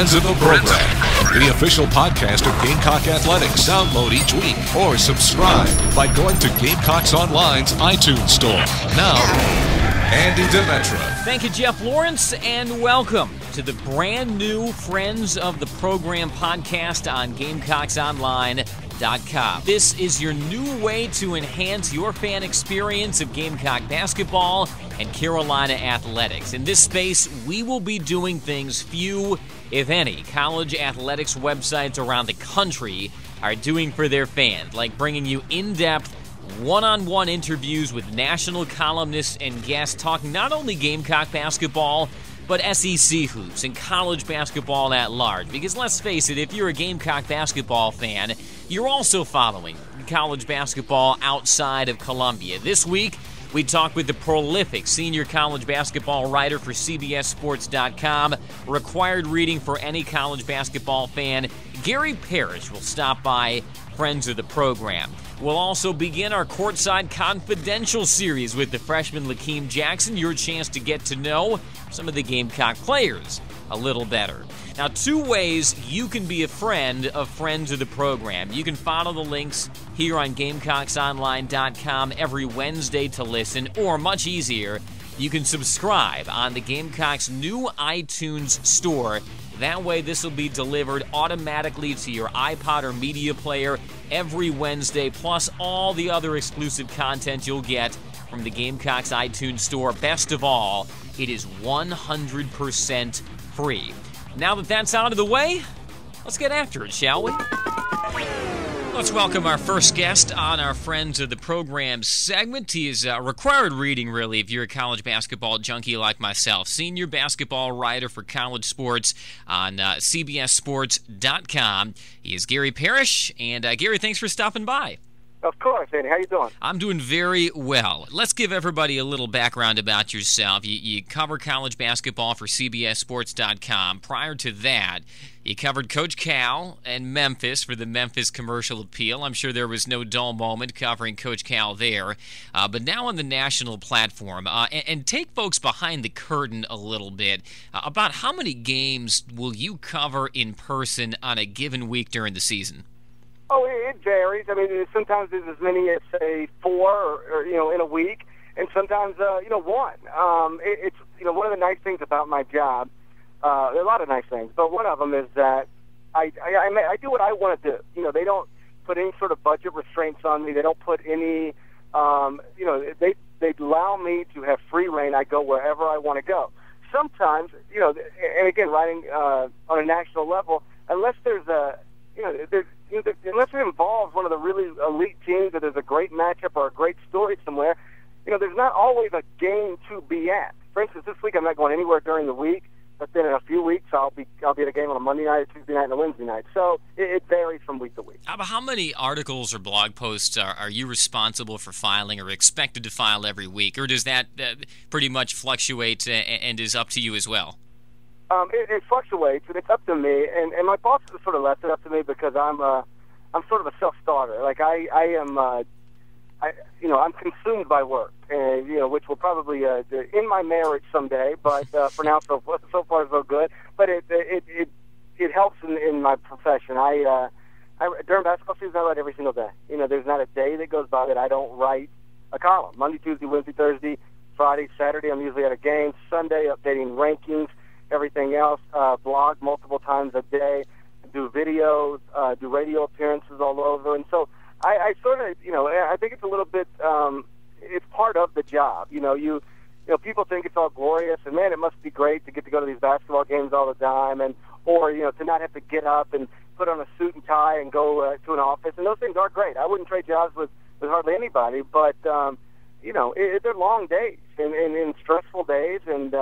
Friends of the Program, the official podcast of Gamecock Athletics. Download each week or subscribe by going to Gamecocks Online's iTunes store. Now, Andy Demetra. Thank you, Jeff Lawrence, and welcome to the brand new Friends of the Program podcast on GamecocksOnline.com. This is your new way to enhance your fan experience of Gamecock basketball and Carolina athletics. In this space, we will be doing things few, if any, college athletics websites around the country are doing for their fans, like bringing you in-depth one-on-one interviews with national columnists and guests talking not only Gamecock basketball, but SEC hoops and college basketball at large. Because let's face it, if you're a Gamecock basketball fan, you're also following college basketball outside of Columbia. This week, we talked with the prolific senior college basketball writer for CBSSports.com, required reading for any college basketball fan. Gary Parrish will stop by Friends of the Program. We'll also begin our Courtside Confidential series with the freshman Lakeem Jackson, your chance to get to know some of the Gamecock players a little better. Now, two ways you can be a friend of Friends of the Program. You can follow the links here on GamecocksOnline.com every Wednesday to listen, or much easier, you can subscribe on the Gamecocks' new iTunes store. That way, this will be delivered automatically to your iPod or media player every Wednesday, plus all the other exclusive content you'll get from the Gamecocks iTunes store. Best of all, it is 100% free. Now that that's out of the way, let's get after it, shall we? Let's welcome our first guest on our Friends of the Program segment. He is required reading, really, if you're a college basketball junkie like myself. Senior basketball writer for college sports on CBSSports.com. He is Gary Parrish. And Gary, thanks for stopping by. Of course, Andy. How you doing? I'm doing very well. Let's give everybody a little background about yourself. You cover college basketball for CBSSports.com. Prior to that, you covered Coach Cal and Memphis for the Memphis Commercial Appeal. I'm sure there was no dull moment covering Coach Cal there. But now on the national platform, and take folks behind the curtain a little bit, about how many games will you cover in person on a given week during the season? Oh, it varies. I mean, sometimes there's as many as, say, 4 or in a week, and sometimes, 1. It's one of the nice things about my job. There are a lot of nice things, but one of them is that I do what I want to do. They don't put any sort of budget restraints on me. They don't put any, they allow me to have free reign. I go wherever I want to go. Sometimes, and again, writing on a national level, unless there's unless it involves one of the really elite teams, that there's a great matchup or a great story somewhere, there's not always a game to be at. For instance, this week I'm not going anywhere during the week, but then in a few weeks I'll be at a game on a Monday night, a Tuesday night, and a Wednesday night. So it varies from week to week. How many articles or blog posts are you responsible for filing or expected to file every week, or does that pretty much fluctuate and is up to you as well? It fluctuates, and it's up to me. And my boss has sort of left it up to me because I'm sort of a self-starter. Like I'm consumed by work, and which will probably end my marriage someday. But for now, so far so good. But it helps in my profession. I during basketball season, I write every single day. There's not a day that goes by that I don't write a column. Monday, Tuesday, Wednesday, Thursday, Friday, Saturday, I'm usually at a game. Sunday, updating rankings. Everything else, blog multiple times a day, do videos, do radio appearances all over. And so I sort of, I think it's a little bit, it's part of the job. People think it's all glorious, and man, it must be great to get to go to these basketball games all the time, or to not have to get up and put on a suit and tie and go to an office. And those things are great. I wouldn't trade jobs with hardly anybody, but, they're long days and stressful days, and,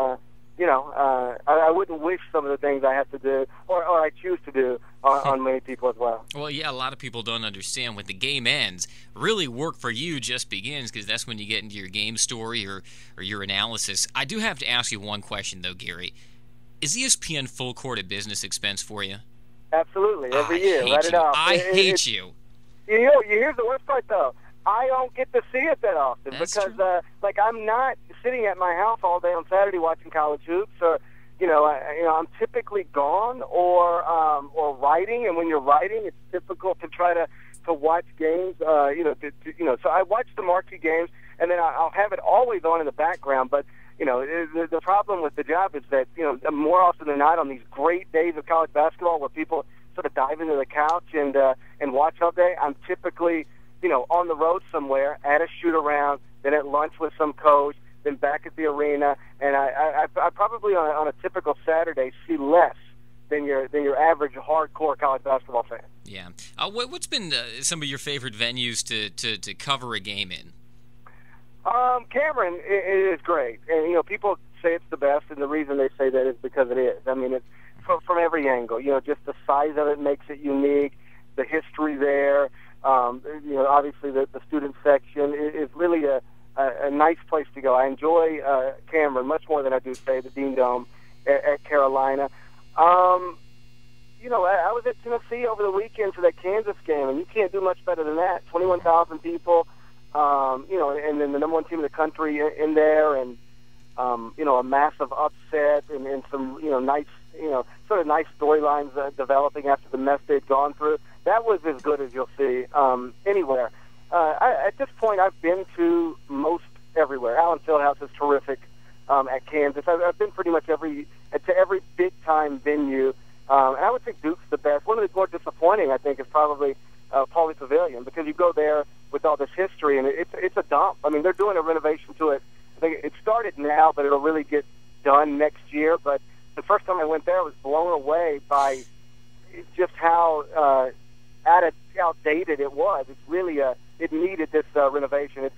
I wouldn't wish some of the things I have to do or I choose to do on many people as well. Well, yeah, a lot of people don't understand when the game ends. Really, work for you just begins, because that's when you get into your game story or your analysis. I do have to ask you one question, though, Gary. Is ESPN full court a business expense for you? Absolutely, every year. Write it off. I hate you. Here's the worst part, though. I don't get to see it that often. That's because, I'm not sitting at my house all day on Saturday watching college hoops or I'm typically gone or writing, and when you're writing, it's difficult to try to watch games. So I watch the marquee games, and then I'll have it always on in the background. But the problem with the job is that more often than not, on these great days of college basketball, where people sort of dive into the couch and watch all day, I'm typically on the road somewhere at a shoot around, then at lunch with some coach, then back at the arena, and I probably on a typical Saturday see less than your average hardcore college basketball fan. Yeah. What's been some of your favorite venues to cover a game in? Cameron is great, and people say it's the best, and the reason they say that is because it is. I mean, it's from every angle. Just the size of it makes it unique, the history there. Obviously the student section is really a nice place to go. I enjoy Cameron much more than I do, say, the Dean Dome at Carolina. I was at Tennessee over the weekend for that Kansas game, and you can't do much better than that. 21,000 people, and then the number one team in the country in there, and a massive upset, and some nice sort of nice storylines developing after the mess they'd gone through. That was as good as you'll see anywhere. At this point, I've been to most everywhere. Allen Fieldhouse is terrific at Kansas. I've been pretty much to every big-time venue. And I would think Duke's the best. One of the more disappointing, I think, is probably Pauley Pavilion, because you go there with all this history, and it's a dump. I mean, they're doing a renovation to it. I think it started now, but it'll really get done next year. But the first time I went there, I was blown away by just how outdated it was. It's really it needed this renovation. It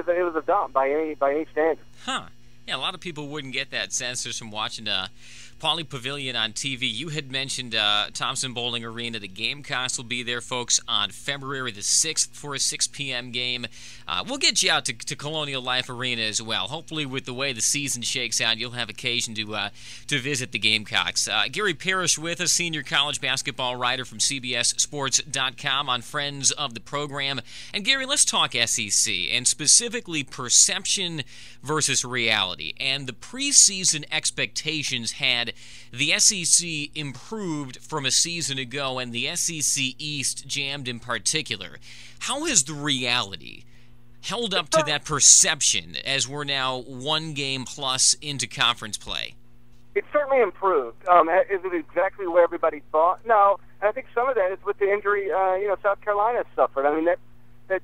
was a dump by any standard. Huh. Yeah, a lot of people wouldn't get that sense just from watching Pauley Pavilion on TV. You had mentioned Thompson Bowling Arena. The Gamecocks will be there, folks, on February the 6th for a 6 p.m. game. We'll get you out to Colonial Life Arena as well. Hopefully, with the way the season shakes out, you'll have occasion to visit the Gamecocks. Gary Parrish with us, senior college basketball writer from CBSSports.com on Friends of the Program. And Gary, let's talk SEC, and specifically perception versus reality. And the preseason expectations had the SEC improved from a season ago, and the SEC East jammed in particular. How has the reality held up to that perception as we're now one game plus into conference play? It's certainly improved. Is it exactly where everybody thought? No, and I think some of that is with the injury South Carolina suffered. I mean, that's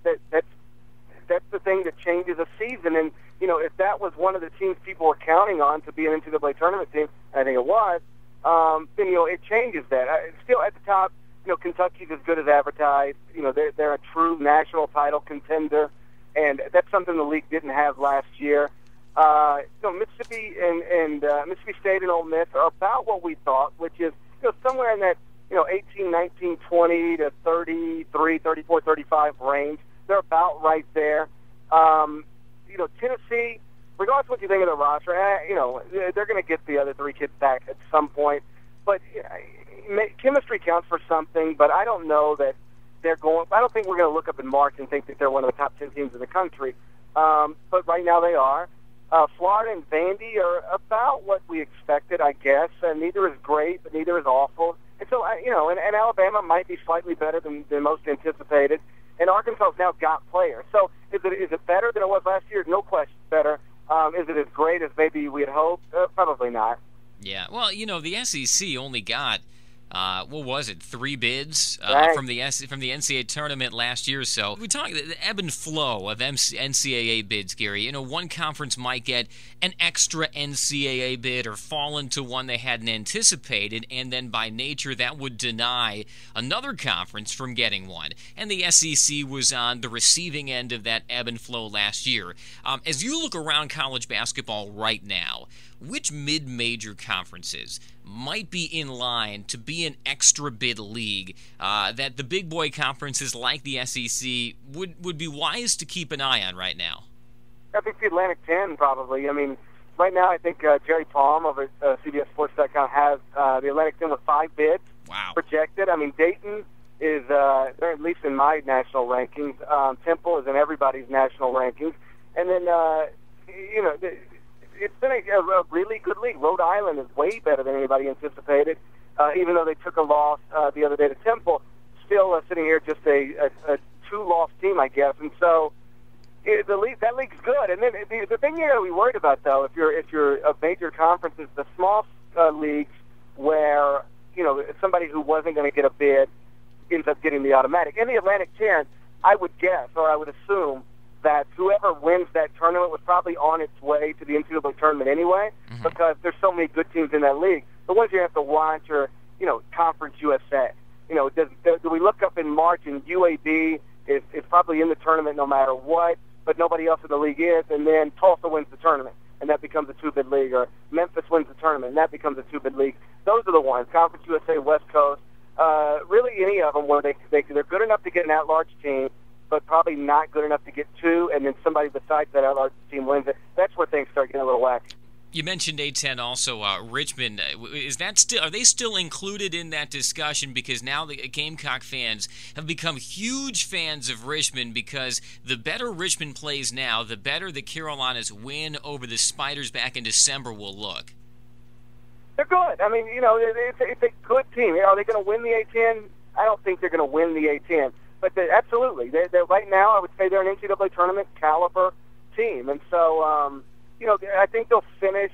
the thing that changes a season. And if that was one of the teams people were counting on to be an NCAA tournament team, and I think it was, then it changes that. Still at the top, Kentucky's as good as advertised. They're a true national title contender, and that's something the league didn't have last year. Mississippi and Mississippi State and Ole Miss are about what we thought, which is somewhere in that 18, 19, 20 to 33, 34, 35 range. They're about right there. Tennessee, regardless of what you think of the roster, they're going to get the other three kids back at some point. But chemistry counts for something, but I don't know that they're going. I don't think we're going to look up in March and think that they're one of the top 10 teams in the country. But right now they are. Florida and Vandy are about what we expected, I guess. Neither is great, but neither is awful. And so, and Alabama might be slightly better than most anticipated. And Arkansas's now got players. So is it better than it was last year? No question better. Is it as great as maybe we had hoped? Probably not. Yeah. Well, the SEC only got, 3 bids right. from the NCAA tournament last year. So we talk the ebb and flow of NCAA bids, Gary. One conference might get an extra NCAA bid or fall into one they hadn't anticipated, and then by nature that would deny another conference from getting one. And the SEC was on the receiving end of that ebb and flow last year. As you look around college basketball right now, which mid-major conferences might be in line to be an extra bid league that the big boy conferences like the SEC would be wise to keep an eye on right now? I think the Atlantic 10 probably. I mean, right now I think Jerry Palm over at CBSSports.com has the Atlantic 10 with 5 bids projected. I mean, Dayton is, they're at least in my national rankings. Temple is in everybody's national rankings. And then, it's been a really good league. Rhode Island is way better than anybody anticipated, even though they took a loss the other day to Temple. Still sitting here just a two-loss team, I guess. And so that league's good. And then the thing you got to be worried about, though, if you're a major conference, is the small leagues where somebody who wasn't going to get a bid ends up getting the automatic. In the Atlantic 10, I would guess, or I would assume, that whoever wins that tournament was probably on its way to the NCAA tournament anyway, because there's so many good teams in that league. The ones you have to watch are, Conference USA. Do we look up in March and UAB is probably in the tournament no matter what, but nobody else in the league is, and then Tulsa wins the tournament, and that becomes a two-bid league, or Memphis wins the tournament, and that becomes a two-bid league. Those are the ones, Conference USA, West Coast, really any of them where they're good enough to get an at-large team, but probably not good enough to get two, and then somebody besides that at-large team wins it. That's where things start getting a little wacky. You mentioned A-10 also, Richmond. Are they still included in that discussion? Because now the Gamecock fans have become huge fans of Richmond, because the better Richmond plays now, the better the Carolinas win over the Spiders back in December will look. They're good. I mean, it's a good team. Are they going to win the A-10? I don't think they're going to win the A-10. But absolutely. They're right now, I would say they're an NCAA tournament caliber team. And so, I think they'll finish.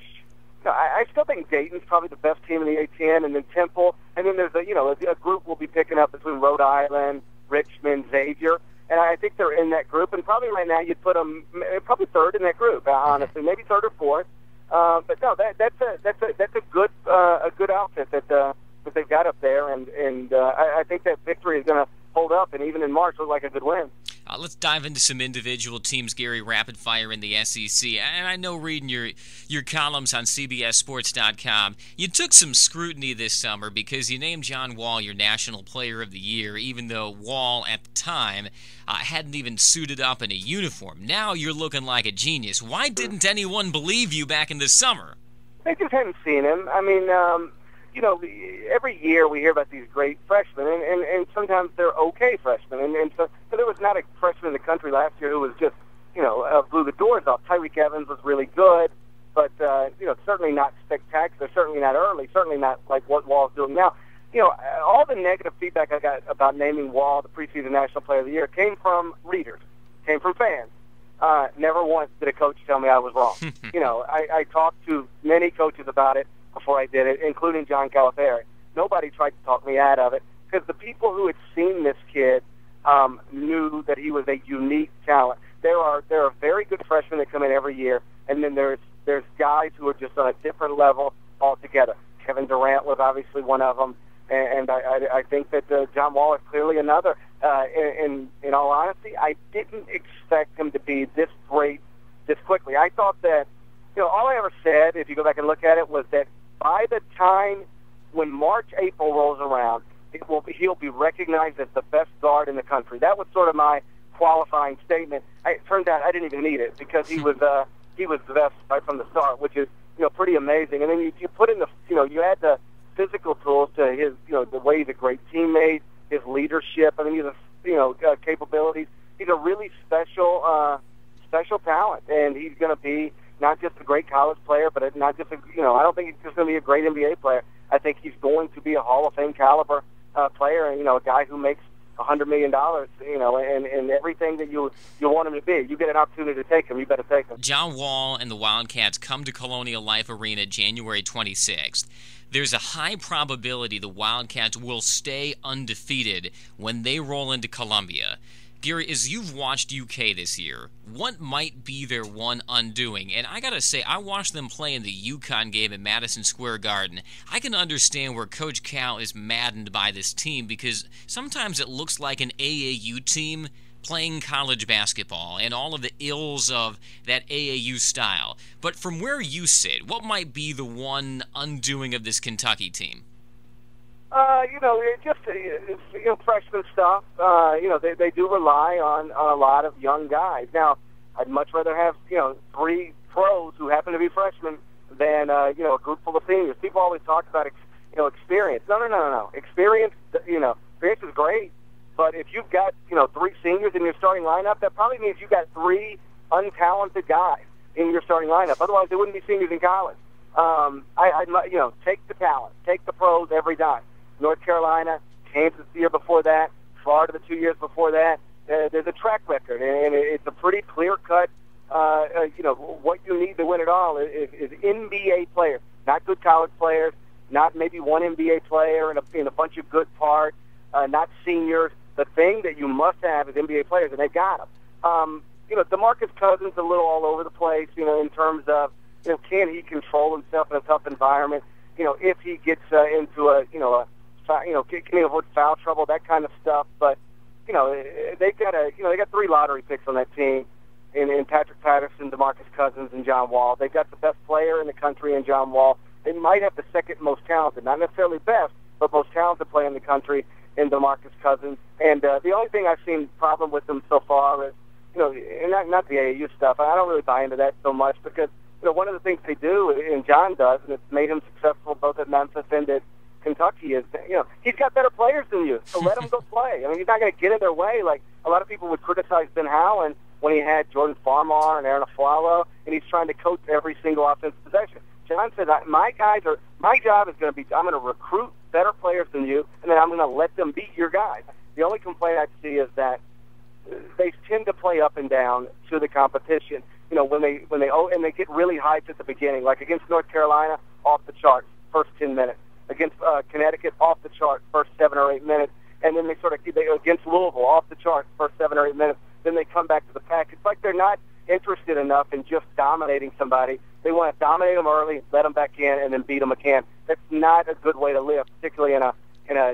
I still think Dayton's probably the best team in the A-10, and then Temple. And then there's a group we'll be picking up between Rhode Island, Richmond, Xavier. And I think they're in that group. And probably right now you'd put them probably third in that group, honestly, maybe third or fourth. But no, that's a good outfit that they've got up there, and I think that victory is going to hold up, and even in March look like a good win. Let's dive into some individual teams, Gary, rapid fire in the SEC. And I know, reading your columns on CBSSports.com, you took some scrutiny this summer because you named John Wall your National Player of the Year, even though Wall at the time hadn't even suited up in a uniform. Now you're looking like a genius. Why didn't anyone believe you back in the summer? They just hadn't seen him. I mean, every year we hear about these great freshmen, and sometimes they're okay freshmen. And so there was not a freshman in the country last year who was just, blew the doors off. Tyreek Evans was really good, but, certainly not spectacular, certainly not early, certainly not like what Wall's doing now. All the negative feedback I got about naming Wall the preseason National Player of the Year came from readers, came from fans. Never once did a coach tell me I was wrong. I talked to many coaches about it before I did it, including John Calipari. Nobody tried to talk me out of it, because the people who had seen this kid knew that he was a unique talent. There are very good freshmen that come in every year, and then there's guys who are just on a different level altogether. Kevin Durant was obviously one of them, and I think that John Wall is clearly another. In all honesty, I didn't expect him to be this great this quickly. I thought that, all I ever said, if you go back and look at it, was that by the time when March, April rolls around, he'll be recognized as the best guard in the country. That was sort of my qualifying statement. It turned out I didn't even need it, because he was the best right from the start, which is pretty amazing. And then you put in you add the physical tools to his the way he's a great teammate, his leadership. I mean, he's capabilities. He's a really special talent, and he's going to be not just a great college player, but not just I don't think he's just going to be a great NBA player. I think he's going to be a Hall of Fame caliber player, and a guy who makes $100 million, and everything that you want him to be. You get an opportunity to take him, you better take him. John Wall and the Wildcats come to Colonial Life Arena January 26th. There's a high probability the Wildcats will stay undefeated when they roll into Columbia. Gary, as you've watched UK this year, what might be their one undoing? And I gotta say, I watched them play in the UConn game at Madison Square Garden. I can understand where Coach Cal is maddened by this team, because sometimes it looks like an AAU team playing college basketball and all of the ills of that AAU style. But from where you sit, what might be the one undoing of this Kentucky team? Freshman stuff. They do rely on a lot of young guys. Now, I'd much rather have, 3 pros who happen to be freshmen than, a group full of seniors. People always talk about, experience. No. Experience is great. But if you've got, 3 seniors in your starting lineup, that probably means you've got 3 untalented guys. in your starting lineup. Otherwise, they wouldn't be seniors in college. Take the talent, take the pros every time. North Carolina, Kansas the year before that, Florida the 2 years before that. There's a track record, and it's a pretty clear-cut. What you need to win it all is NBA players, not good college players, not maybe one NBA player and a bunch of good parts, not seniors. The thing that you must have is NBA players, and they've got them. DeMarcus Cousins a little all over the place, in terms of, can he control himself in a tough environment? If he gets into can he avoid foul trouble, that kind of stuff. But, they've got they got 3 lottery picks on that team in Patrick Patterson, DeMarcus Cousins, and John Wall. They've got the best player in the country in John Wall. They might have the second most talented, not necessarily best, but most talented player in the country in DeMarcus Cousins. And the only thing I've seen problem with them so far is, and not the AAU stuff. I don't really buy into that so much because, one of the things they do, and John does, and it's made him successful both at Memphis and at Kentucky, is, he's got better players than you, so let him go play. I mean, he's not going to get in their way. Like, a lot of people would criticize Ben Howland when he had Jordan Farmar and Aaron Aflalo, and he's trying to coach every single offensive possession. John said, my job is going to be, I'm going to recruit better players than you, and then I'm going to let them beat your guys. The only complaint I see is that they tend to play up and down to the competition. When they get really hyped at the beginning, like against North Carolina, off the charts, first 10 minutes. Against Connecticut, off the charts, first 7 or 8 minutes. And then they against Louisville, off the charts, first 7 or 8 minutes. Then they come back to the pack. It's like they're not interested enough in just dominating somebody. They want to dominate them early, let them back in, and then beat them again. That's not a good way to live, particularly in a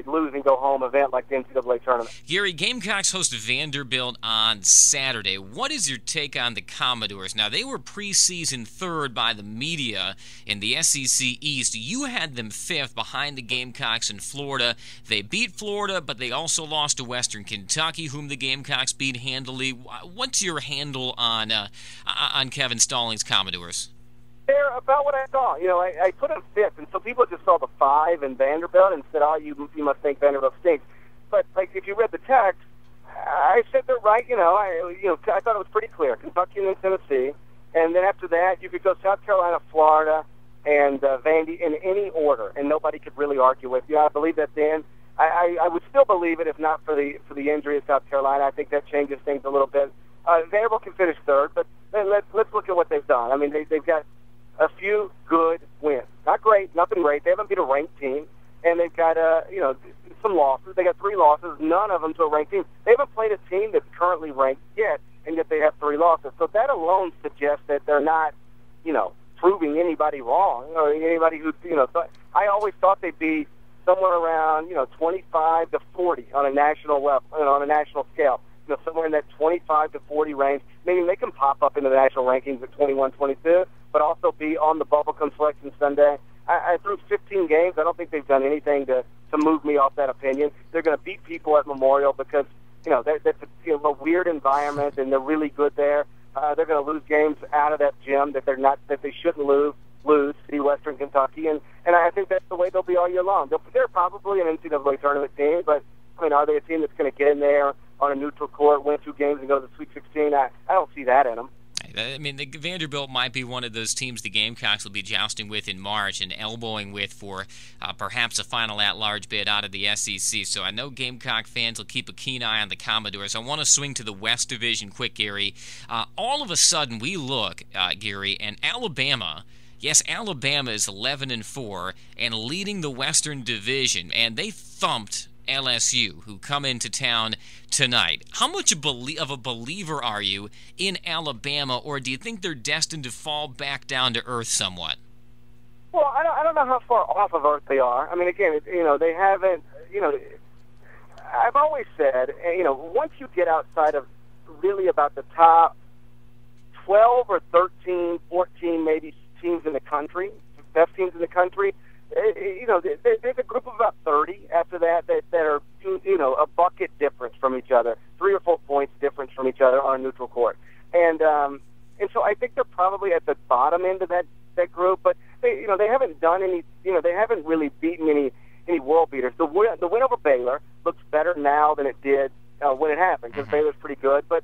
lose and go home event like the NCAA tournament. Gary, Gamecocks host Vanderbilt on Saturday. What is your take on the Commodores? Now, they were preseason third by the media in the SEC East. You had them fifth behind the Gamecocks in Florida. They beat Florida, but they also lost to Western Kentucky, whom the Gamecocks beat handily. What's your handle on Kevin Stallings' Commodores? They're about what I thought. I put them fifth, and so people just saw the 5 in Vanderbilt and said, you must think Vanderbilt stinks. But, if you read the text, I said they're right. I thought it was pretty clear. Kentucky and then Tennessee. And then after that, you could go South Carolina, Florida, and Vandy in any order, and nobody could really argue with you. I believe that then. I would still believe it if not for the injury of South Carolina. I think that changes things a little bit. Vanderbilt can finish third, but let's look at what they've done. I mean, they've got a few good wins. Not great, nothing great. They haven't beat a ranked team, and they've got some losses. They got 3 losses, none of them to a ranked team. They haven't played a team that's currently ranked yet, and yet they have 3 losses. So that alone suggests that they're not, proving anybody wrong or anybody who, so I always thought they'd be somewhere around, 25 to 40 on a national level, on a national scale. Somewhere in that 25 to 40 range. Maybe they can pop up into the national rankings at 21, 22, but also be on the bubble come Selection Sunday. I through 15 games, I don't think they've done anything to move me off that opinion. They're going to beat people at Memorial because, that's a weird environment, and they're really good there. They're going to lose games out of that gym that they shouldn't lose, see Western Kentucky, and I think that's the way they'll be all year long. They're probably an NCAA tournament team, but, are they a team that's going to get in there on a neutral court, win 2 games, and go to the Sweet 16? I don't see that in them. I mean, the Vanderbilt might be one of those teams the Gamecocks will be jousting with in March and elbowing with for perhaps a final at-large bid out of the SEC. So I know Gamecock fans will keep a keen eye on the Commodores. I want to swing to the West Division quick, Gary. All of a sudden, we look, Gary, and Alabama. Yes, Alabama is 11-4 and leading the Western Division, and they thumped LSU, who come into town tonight. How much of a believer are you in Alabama, or do you think they're destined to fall back down to earth somewhat? Well, I don't know how far off of earth they are. I mean, again, they haven't, I've always said, once you get outside of really about the top 12 or 13, 14 maybe teams in the country, best teams in the country, there's a group of about 30 after that are, a bucket difference from each other, 3 or 4 points difference from each other on a neutral court. And so I think they're probably at the bottom end of that group, but they haven't done any, they haven't really beaten any world beaters. The win over Baylor looks better now than it did when it happened, because Baylor's pretty good, but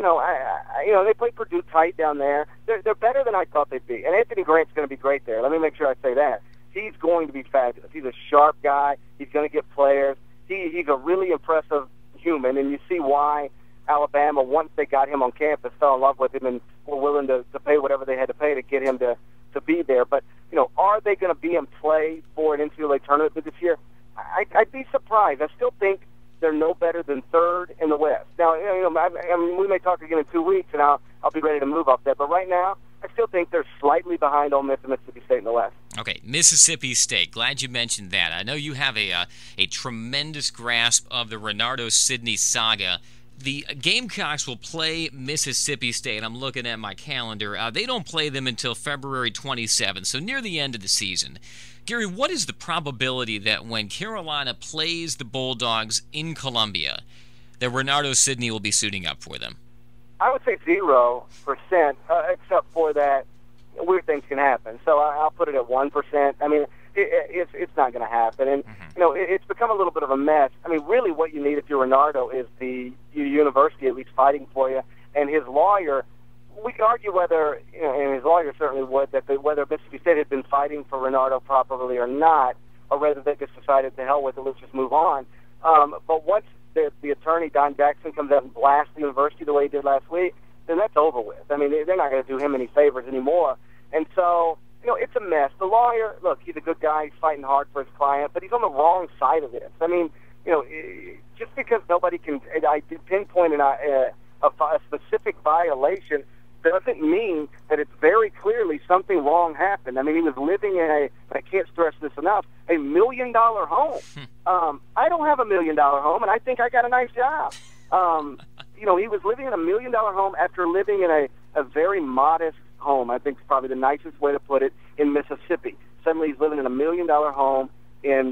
they play Purdue tight down there. They're better than I thought they'd be. And Anthony Grant's going to be great there. Let me make sure I say that. He's going to be fabulous. He's a sharp guy. He's going to get players. He's a really impressive human, and you see why Alabama, once they got him on campus, fell in love with him and were willing to pay whatever they had to pay to get him to be there. But, are they going to be in play for an NCAA tournament this year? I'd be surprised. I still think they're no better than third in the West. Now, we may talk again in 2 weeks, and I'll be ready to move up there. But right now, I still think they're slightly behind Ole Miss and Mississippi State in the West. Okay, Mississippi State. Glad you mentioned that. I know you have a tremendous grasp of the Renardo Sidney saga. The Gamecocks will play Mississippi State. I'm looking at my calendar. They don't play them until February 27th, so near the end of the season. Gary, what is the probability that when Carolina plays the Bulldogs in Columbia, that Renardo Sidney will be suiting up for them? I would say 0%, except for that weird things can happen. So I'll put it at 1%. I mean, it's not going to happen. And, it's become a little bit of a mess. I mean, really what you need if you're Renardo is the university at least fighting for you. And his lawyer, we could argue whether, and his lawyer certainly would, whether Mississippi State had been fighting for Renardo properly or not, or whether they just decided to hell with it, let's just move on. But once the attorney, Don Jackson, comes out and blasts the university the way he did last week, then that's over with. I mean, they're not going to do him any favors anymore. And so, it's a mess. The lawyer, look, he's a good guy. He's fighting hard for his client, but he's on the wrong side of this. I mean, just because nobody can pinpoint a specific violation doesn't mean that it's very clearly something wrong happened. I mean, he was living in I can't stress this enough, $1 million home. I don't have $1 million home, and I think I got a nice job. He was living in $1 million home after living in a very modest home. I think it's probably the nicest way to put it, in Mississippi. Suddenly he's living in $1 million home in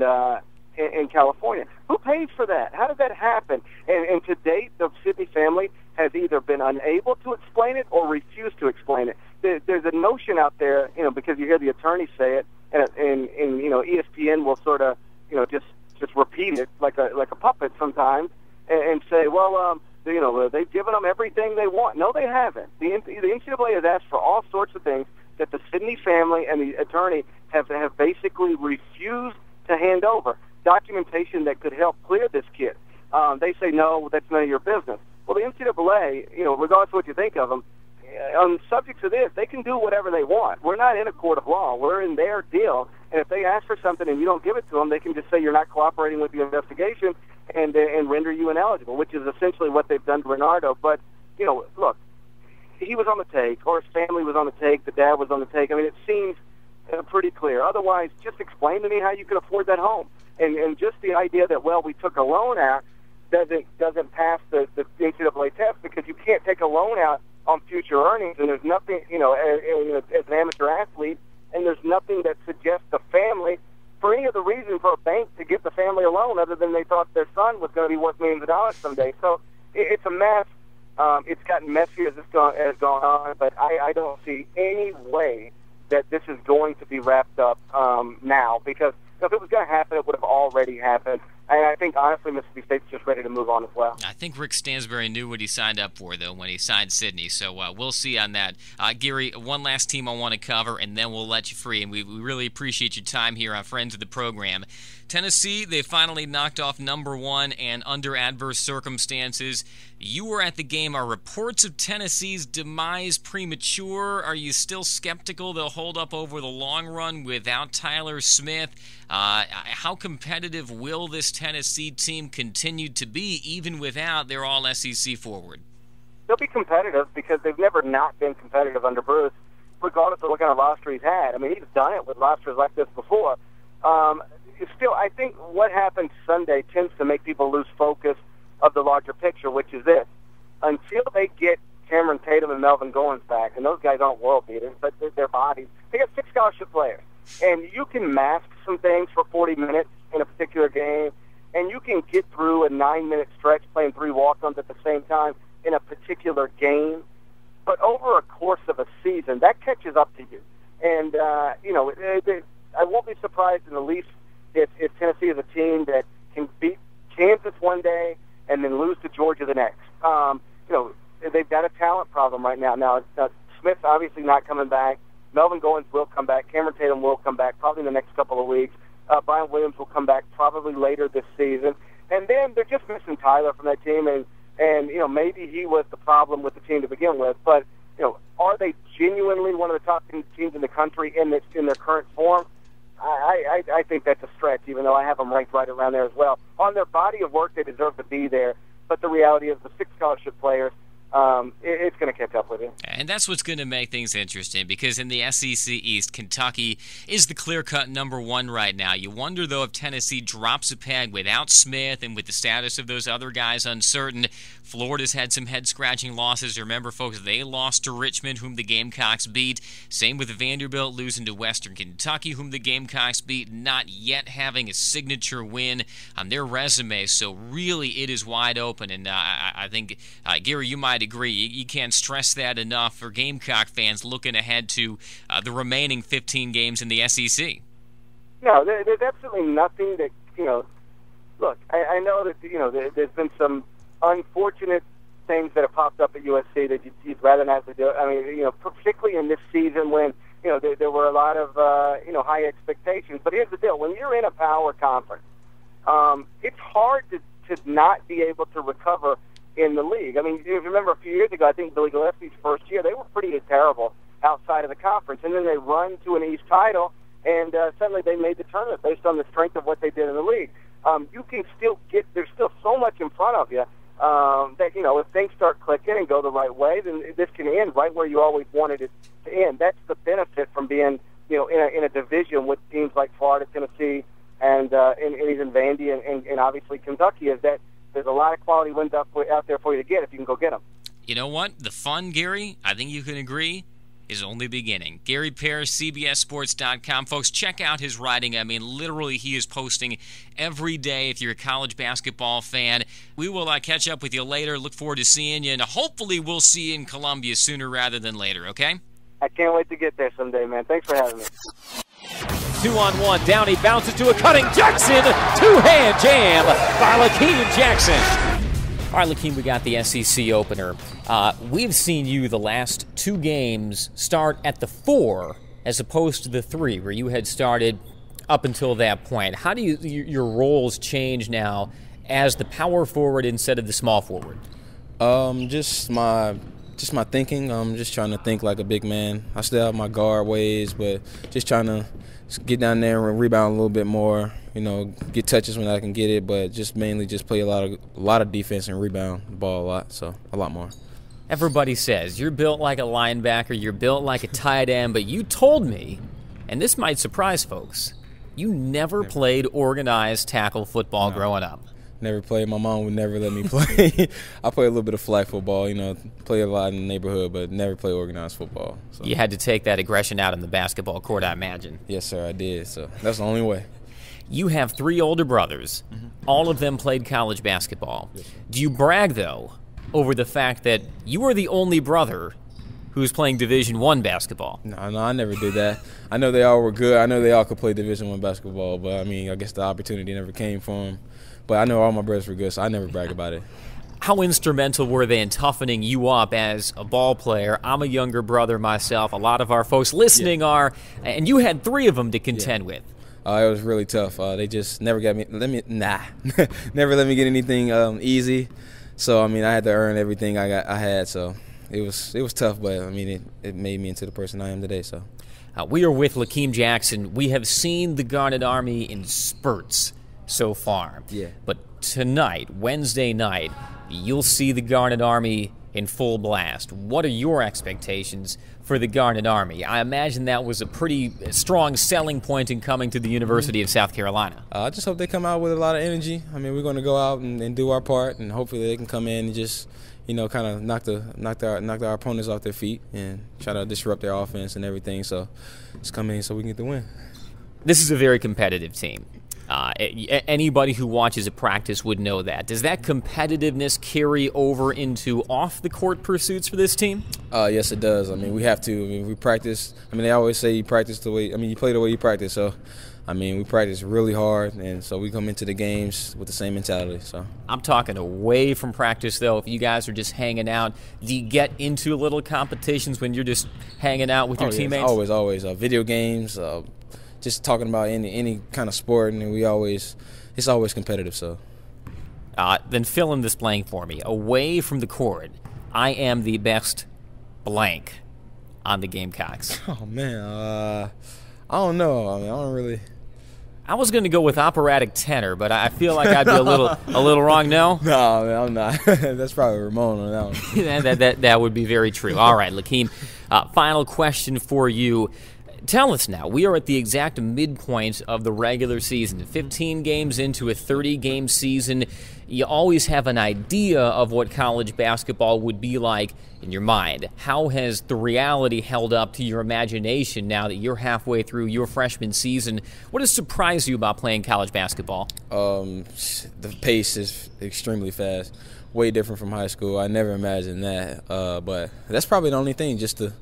California. Who pays for that? How did that happen? And to date, the Sidney family has either been unable to explain it or refused to explain it. There's a notion out there, because you hear the attorney say it, and ESPN will sort of, just repeat it like a puppet sometimes, and say, well, they've given them everything they want. No, they haven't. The NCAA has asked for all sorts of things that the Sidney family and the attorney have basically refused to hand over. Documentation that could help clear this kid. They say, no, that's none of your business. Well, the NCAA, regardless of what you think of them, on subjects of this, they can do whatever they want. We're not in a court of law. We're in their deal. And if they ask for something and you don't give it to them, they can just say you're not cooperating with the investigation and render you ineligible, which is essentially what they've done to Renardo. But, look, he was on the take, or his family was on the take, the dad was on the take. I mean, it seems pretty clear. Otherwise, just explain to me how you can afford that home. And just the idea that, well, we took a loan out doesn't pass the NCAA test, because you can't take a loan out on future earnings, and there's nothing, as an amateur athlete, and there's nothing that suggests the family, for any other reason for a bank to give the family a loan other than they thought their son was going to be worth millions of dollars someday. So it's a mess. It's gotten messier as has gone on, but I don't see any way that this is going to be wrapped up now, because if it was going to happen, it would have already happened. And I think, honestly, Mississippi State's just ready to move on as well. I think Rick Stansbury knew what he signed up for, though, when he signed Sidney. So we'll see on that. Gary, one last team I want to cover, and then we'll let you free. And we really appreciate your time here on Friends of the Program. Tennessee, they finally knocked off number 1, and under adverse circumstances. You were at the game. Are reports of Tennessee's demise premature? Are you still skeptical they'll hold up over the long run without Tyler Smith? How competitive will this Tennessee team continue to be, even without their all-SEC forward? They'll be competitive because they've never not been competitive under Bruce, regardless of what kind of roster he's had. I mean, he's done it with rosters like this before. Still, I think what happened Sunday tends to make people lose focus of the larger picture, which is this. Until they get Cameron Tatum and Melvin Goins back, and those guys aren't world beaters, but they're bodies, they got 6 scholarship players. And you can mask some things for 40 minutes in a particular game, and you can get through a 9-minute stretch playing 3 walk-ons at the same time in a particular game. But over a course of a season, that catches up to you. And, I won't be surprised in the least if Tennessee is a team that can beat Kansas one day and then lose to Georgia the next. they've got a talent problem right now. Now Smith's obviously not coming back. Melvin Goins will come back. Cameron Tatum will come back probably in the next couple of weeks. Brian Williams will come back probably later this season. And then they're just missing Tyler from that team, and maybe he was the problem with the team to begin with. But are they genuinely one of the top teams in the country in their current form? I think that's a stretch, even though I have them ranked right around there as well. On their body of work, they deserve to be there. But the reality is the 6 scholarship players, it's going to catch up with you. And that's what's going to make things interesting, because in the SEC East, Kentucky is the clear-cut #1 right now. You wonder, though, if Tennessee drops a peg without Smith and with the status of those other guys uncertain. Florida's had some head-scratching losses. Remember, folks, they lost to Richmond, whom the Gamecocks beat. Same with Vanderbilt losing to Western Kentucky, whom the Gamecocks beat, not yet having a signature win on their resume. So really, it is wide open. And I think, Gary, you might agree. You can't stress that enough for Gamecock fans looking ahead to the remaining 15 games in the SEC. No, there's absolutely nothing that, look, I know that, there's been some unfortunate things that have popped up at USC that you'd rather not have to do. I mean, particularly in this season when, there were a lot of, high expectations. But here's the deal. When you're in a power conference, it's hard to not be able to recover in the league. I mean, if you remember a few years ago, I think Billy Gillespie's first year, they were pretty terrible outside of the conference. And then they run to an East title, and suddenly they made the tournament based on the strength of what they did in the league. You can still there's still so much in front of you that, if things start clicking and go the right way, then this can end right where you always wanted it to end. That's the benefit from being, in a division with teams like Florida, Tennessee, and even Vandy and obviously Kentucky, is that there's a lot of quality wins out there for you to get if you can go get them. You know what? The fun, Gary, I think you can agree, is only beginning. Gary Parrish, CBSSports.com. Folks, check out his writing. I mean, literally, he is posting every day if you're a college basketball fan. We will catch up with you later. Look forward to seeing you, and hopefully we'll see you in Columbia sooner rather than later, okay? I can't wait to get there someday, man. Thanks for having me. 2-on-1, Downey bounces to a cutting Jackson, two-hand jam by Lakeem Jackson. All right, Lakeem, we got the SEC opener. We've seen you the last 2 games start at the 4 as opposed to the 3, where you had started up until that point. How do your roles change now as the power forward instead of the small forward? Just my thinking. I'm just trying to think like a big man. I still have my guard ways, but just trying to get down there and rebound a little bit more. Get touches when I can get it, but just mainly just play a lot of defense and rebound the ball a lot. So a lot more. Everybody says you're built like a linebacker, you're built like a tight end, but you told me, and this might surprise folks, you never played organized tackle football growing up. Never played. My mom would never let me play. I played a little bit of flag football, play a lot in the neighborhood, but never play organized football. So. You had to take that aggression out on the basketball court, I imagine. Yes, sir, I did. So that's the only way. You have 3 older brothers. Mm-hmm. All of them played college basketball. Yes. Do you brag, though, over the fact that you are the only brother who's playing Division I basketball? No, I never did that. I know they all were good. I know they all could play Division I basketball, but, I guess the opportunity never came for them. But I know all my brothers were good, so I never brag about it. How instrumental were they in toughening you up as a ball player? I'm a younger brother myself. A lot of our folks listening are, and you had 3 of them to contend with. It was really tough. They just never never let me get anything easy. So I had to earn everything I had. So it was tough, but it made me into the person I am today. So we are with Lakeem Jackson. We have seen the Garnet Army in spurts so far. Yeah. But tonight, Wednesday night, you'll see the Garnet Army in full blast. What are your expectations for the Garnet Army? I imagine that was a pretty strong selling point in coming to the University of South Carolina. I just hope they come out with a lot of energy. We're going to go out and do our part, and hopefully they can come in and just, kind of knock our opponents off their feet and try to disrupt their offense and everything. So just come in so we can get the win. This is a very competitive team. Anybody who watches a practice would know that. Does that competitiveness carry over into off-the-court pursuits for this team? Yes, it does. We have to. We practice. They always say you practice the way. You play the way you practice. So, I mean, we practice really hard, and so we come into the games with the same mentality. So I'm talking away from practice, though. If you guys are just hanging out, do you get into little competitions when you're just hanging out with your teammates? Always. Video games, just talking about any kind of sport, and it's always competitive. So then fill in this blank for me. Away from the court, I am the best blank on the Gamecocks. Oh man, I don't know. I mean, I don't really. I was going to go with operatic tenor, but I feel like I'd be a little wrong. No, man, I'm not. That's probably Ramon on that that one. that would be very true. All right, Lakeem, final question for you. Tell us now, we are at the exact midpoint of the regular season, 15 games into a 30-game season. You always have an idea of what college basketball would be like in your mind. How has the reality held up to your imagination now that you're halfway through your freshman season? What has surprised you about playing college basketball? The pace is extremely fast, way different from high school. I never imagined that, but that's probably the only thing, just in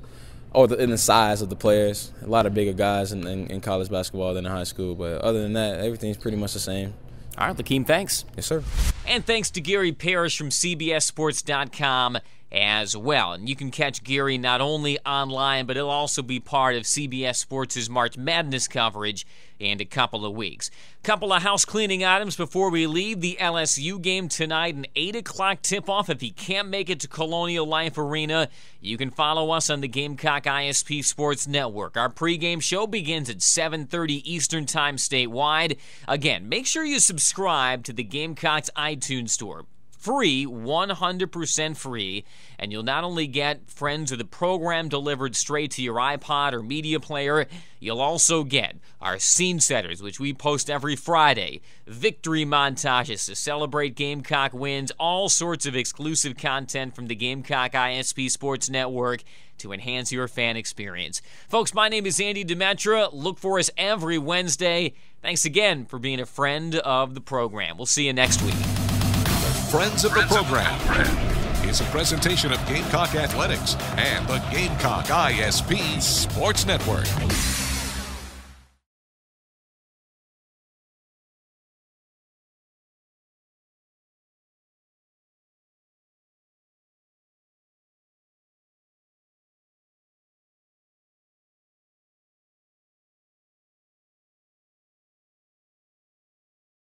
the size of the players. A lot of bigger guys in college basketball than in high school. But other than that, everything's pretty much the same. All right, Lakeem, thanks. Yes, sir. And thanks to Gary Parrish from CBSSports.com as well. And you can catch Gary not only online, but he'll also be part of CBS Sports' March Madness coverage in a couple of weeks. Couple of house cleaning items before we leave. The LSU game tonight, an 8 o'clock tip-off. If you can't make it to Colonial Life Arena, you can follow us on the Gamecock ISP Sports Network. Our pregame show begins at 7:30 Eastern Time statewide. Again, make sure you subscribe to the Gamecocks iTunes Store. Free, 100% free, and you'll not only get Friends of the Program delivered straight to your iPod or media player, you'll also get our Scene Setters, which we post every Friday, victory montages to celebrate Gamecock wins, all sorts of exclusive content from the Gamecock ISP Sports Network to enhance your fan experience. Folks, my name is Andy Demetra. Look for us every Wednesday. Thanks again for being a friend of the program. We'll see you next week. Friends of the Program is a presentation of Gamecock Athletics and the Gamecock ISP Sports Network.